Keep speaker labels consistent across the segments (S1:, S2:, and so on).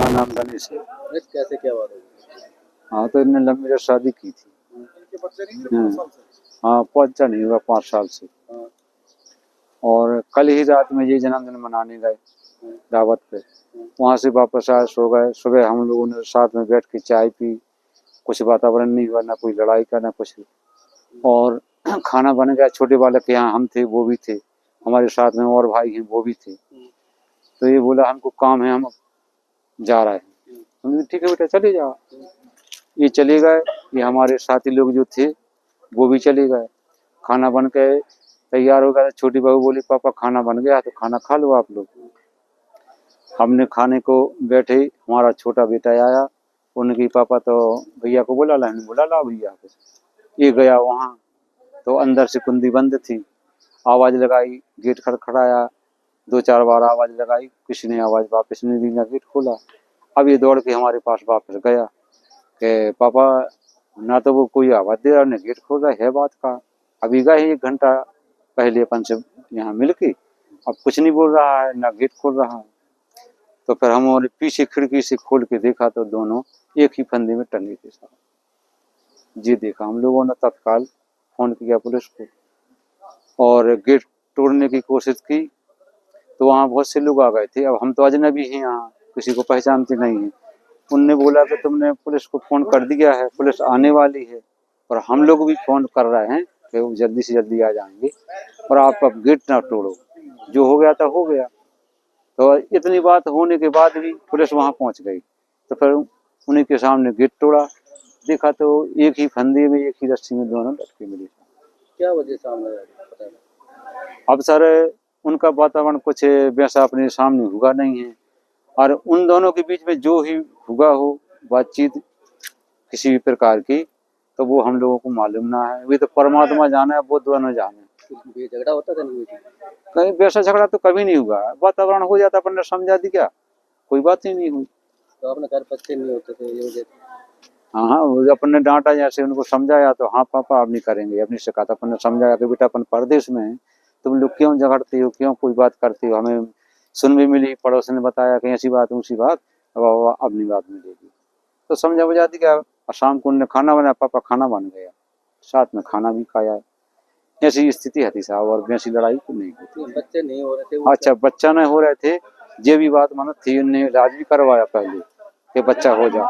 S1: नामदानी से।
S2: कैसे क्या बात है?
S1: हाँ, तो इन्होंने लव मैरिज शादी की थी।
S2: इनके बच्चे नहीं हुए 5 साल से?
S1: हाँ, बच्चा नहीं हुआ 5 साल से।
S2: हाँ।
S1: और कल ही रात में ये जन्मदिन मनाने गए दावत पे, वहाँ से वापस आए, सो गए। सुबह हम लोगों ने साथ में बैठ के चाय पी, कुछ वातावरण नहीं हुआ, ना कोई लड़ाई का ना कुछ। और खाना बन गया, छोटे बालक के यहाँ हम थे, वो भी थे, हमारे साथ में और भाई हैं वो भी थे। तो ये बोला हमको काम है, हम जा रहे हैं। हमने ठीक है बेटा चले जाओ। ये चले गए, ये हमारे साथी लोग जो थे वो भी चले गए। खाना बन के तैयार हो गया, छोटी बहू बोली पापा खाना बन गया तो खाना खा लो आप लोग। हमने खाने को बैठे, हमारा छोटा बेटा आया, उनके पापा तो भैया को बुला ला, बुला ला भैया को। ये गया वहाँ, तो अंदर से कुंडी बंद थी, आवाज लगाई, गेट खड़खड़ाया, 2-4 बार आवाज लगाई, किसी ने आवाज वापस नहीं दी, ना गेट खोला। अब ये दौड़ के हमारे पास वापस गया कि पापा ना तो वो कोई आवाज दे रहा, ना गेट खोल रहा है, बात का। अभी गए 1 घंटा पहले अपन से यहाँ मिल के, अब कुछ नहीं बोल रहा है, ना गेट खोल रहा है। तो फिर हम और पीछे खिड़की से खोल के देखा तो दोनों एक ही फंदे में टंगे थे साहब। ये देखा, हम लोगों ने तत्काल फोन किया पुलिस को और गेट तोड़ने की कोशिश की, तो वहाँ बहुत से लोग आ गए थे। अब हम तो अजनबी हैं, यहाँ किसी को पहचानते नहीं है। उनने बोला कि तुमने पुलिस को फोन कर दिया है, पुलिस आने वाली है, और हम लोग भी फोन कर रहे हैं कि वो जल्दी से जल्दी आ जाएंगे, और आप अब गेट ना तोड़ो, जो हो गया था हो गया। तो इतनी बात होने के बाद भी पुलिस वहाँ पहुँच गई, तो फिर उन्हीं के सामने गेट तोड़ा, देखा तो एक ही फंदे में, एक ही रस्सी में दोनों लटके मिले।
S2: क्या वजह सामने पता है?
S1: अब सर उनका वातावरण कुछ वैसा अपने सामने हुआ नहीं है, और उन दोनों के बीच में जो ही हुआ हो बातचीत किसी भी प्रकार की, तो वो हम लोगों को मालूम ना है। वे तो परमात्मा जाने, वो दोनों जाने।
S2: झगड़ा होता था नहीं?
S1: कहीं वैसा झगड़ा तो कभी नहीं हुआ, वातावरण हो जाता, अपन ने समझा दी, क्या कोई बात ही नहीं हुई।
S2: तो अपने घर बच्चे नहीं होते थे ये वजह?
S1: हाँ, अपन ने डांटा, जैसे उनको समझाया तो हाँ पापा अब नहीं करेंगे, अपनी शिकायत अपन ने समझाया कि बेटा अपन परदेश में हैं, तुम लोग क्यों झगड़ते हो, क्यों कोई बात करते हो। हमें सुन भी मिली, पड़ोस ने बताया कि ऐसी बात ऊँची बात, अब नहीं बात मिलेगी। तो समझा बुझा दी क्या। शाम को उन्होंने खाना बनाया, पापा खाना बन गया, साथ में खाना भी खाया। ऐसी स्थिति है साहब, और वैसी लड़ाई तो नहीं होती।
S2: बच्चे नहीं हो रहे थे?
S1: अच्छा, बच्चा नहीं हो रहे थे, ये भी बात मानो थी, उन्होंने इलाज भी करवाया पहले कि बच्चा हो जा।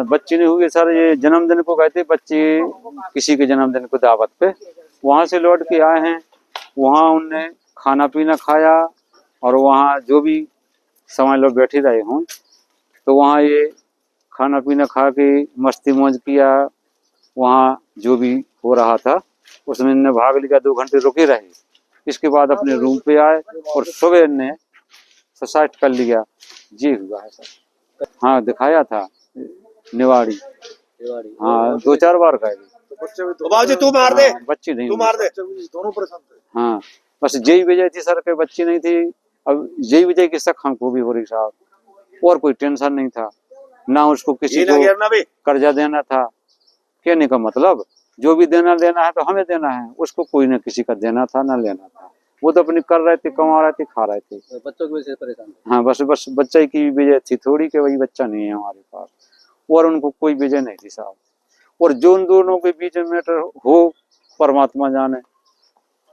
S1: बच्चे नहीं हुए सर, ये जन्मदिन को गए थे बच्चे, किसी के जन्मदिन को दावत पे, वहां से लौट के आए हैं। वहां उनने खाना पीना खाया, और वहां जो भी समय लोग बैठे रहे हों, तो वहाँ ये खाना पीना खा के मस्ती मौज किया। वहाँ जो भी हो रहा था उसमें इन्हें भाग लिया, 2 घंटे रुके रहे। इसके बाद अपने रूम पे आए, और सुबह इन्हें सुसाइड कर लिया। जी हुआ है सर। हाँ, दिखाया था निवाड़ी। हाँ, 2-4 बार गए।
S2: तो बाबूजी तू मार दे,
S1: बच्चे नहीं,
S2: तू मार दे, दोनों परेशान थे।
S1: हाँ, बस यही वजह थी सर के बच्ची नहीं थी। अब यही वजह की शक हमको भी हो रही साहब, और कोई टेंशन नहीं था ना, उसको किसी को कर्जा देना था। कहने का मतलब जो भी देना लेना है तो हमें देना है, उसको कोई ना किसी का देना था ना लेना था। वो तो अपनी कर रहे थे, कमा रहे थे, खा रहे थे।
S2: तो बच्चों की वजह से परेशान?
S1: हाँ, बस बच्चे की वजह थी थोड़ी, कि वही बच्चा नहीं है हमारे पास, और उनको कोई वजह नहीं थी साहब। और जो उन दोनों के बीच में मैटर हो, परमात्मा जाने,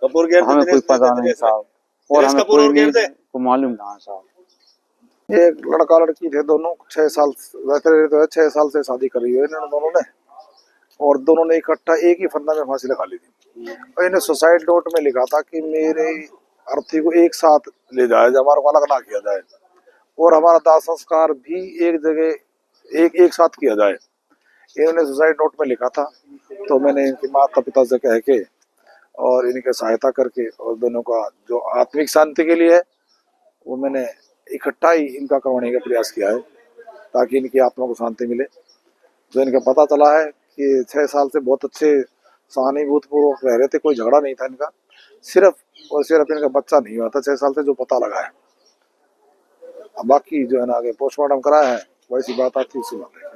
S1: हमें कोई पता नहीं साहब, और हमें कोई नहीं को मालूम ना साहब।
S3: एक लड़का लड़की थे दोनों, 6 साल वैसे तो 6 साल से शादी करी है इन्होंने दोनों ने, और दोनों ने इकट्ठा एक ही फंदा में फांसी लगा ली थी। और इन्हें सुसाइड नोट में लिखा था कि मेरे अर्थी को एक साथ ले जाए, हमारे को अलग ना किया जाए, और हमारा दाह संस्कार भी एक जगह एक साथ किया जाए। इन्होंने सुसाइड नोट में लिखा था। तो मैंने इनके माता पिता से कह के और इनकी सहायता करके, और दोनों का जो आत्मिक शांति के लिए है वो मैंने इकट्ठा ही इनका करवाने का प्रयास किया है, ताकि इनकी आत्मा को शांति मिले। जो इनका पता चला है कि 6 साल से बहुत अच्छे सहानुभूतिपूर्वक रह रहे थे, कोई झगड़ा नहीं था इनका, सिर्फ और सिर्फ इनका बच्चा नहीं हुआ था 6 साल से, जो पता लगा है। बाकी जो है ना आगे पोस्टमार्टम कराया है, वैसी बात आती है उसी बात है।